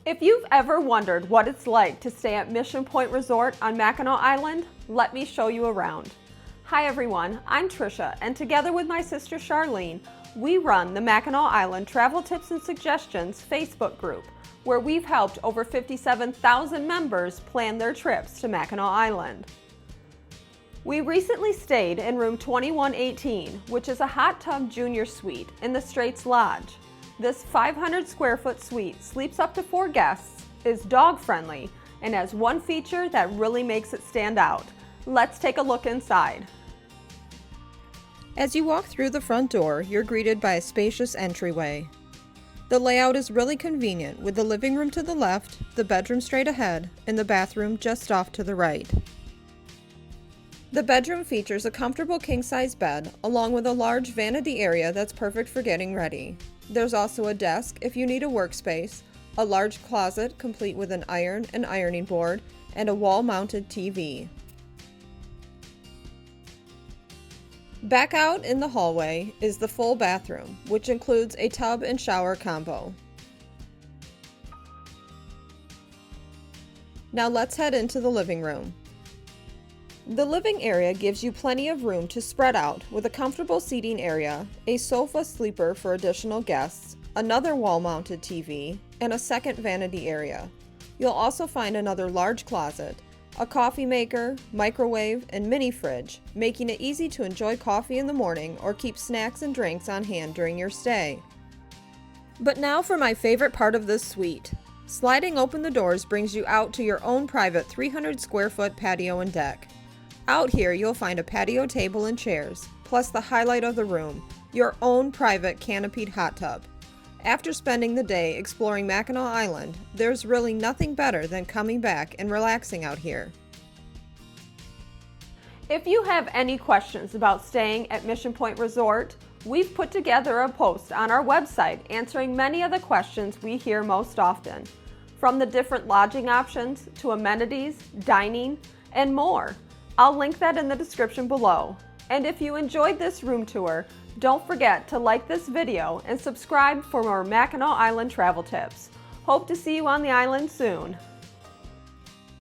If you've ever wondered what it's like to stay at Mission Point Resort on Mackinac Island, let me show you around. Hi everyone, I'm Trisha, and together with my sister Charlene, we run the Mackinac Island Travel Tips and Suggestions Facebook group, where we've helped over 57,000 members plan their trips to Mackinac Island. We recently stayed in room 2118, which is a hot tub junior suite in the Straits Lodge. This 500 square foot suite sleeps up to 4 guests, is dog friendly, and has one feature that really makes it stand out. Let's take a look inside. As you walk through the front door, you're greeted by a spacious entryway. The layout is really convenient, with the living room to the left, the bedroom straight ahead, and the bathroom just off to the right. The bedroom features a comfortable king-size bed, along with a large vanity area that's perfect for getting ready. There's also a desk if you need a workspace, a large closet complete with an iron and ironing board, and a wall-mounted TV. Back out in the hallway is the full bathroom, which includes a tub and shower combo. Now let's head into the living room. The living area gives you plenty of room to spread out with a comfortable seating area, a sofa sleeper for additional guests, another wall-mounted TV, and a second vanity area. You'll also find another large closet, a coffee maker, microwave, and mini fridge, making it easy to enjoy coffee in the morning or keep snacks and drinks on hand during your stay. But now for my favorite part of this suite. Sliding open the doors brings you out to your own private 300 square foot patio and deck. Out here you'll find a patio table and chairs, plus the highlight of the room, your own private canopied hot tub. After spending the day exploring Mackinac Island, there's really nothing better than coming back and relaxing out here. If you have any questions about staying at Mission Point Resort, we've put together a post on our website answering many of the questions we hear most often, from the different lodging options to amenities, dining, and more. I'll link that in the description below. And if you enjoyed this room tour, don't forget to like this video and subscribe for more Mackinac Island travel tips. Hope to see you on the island soon.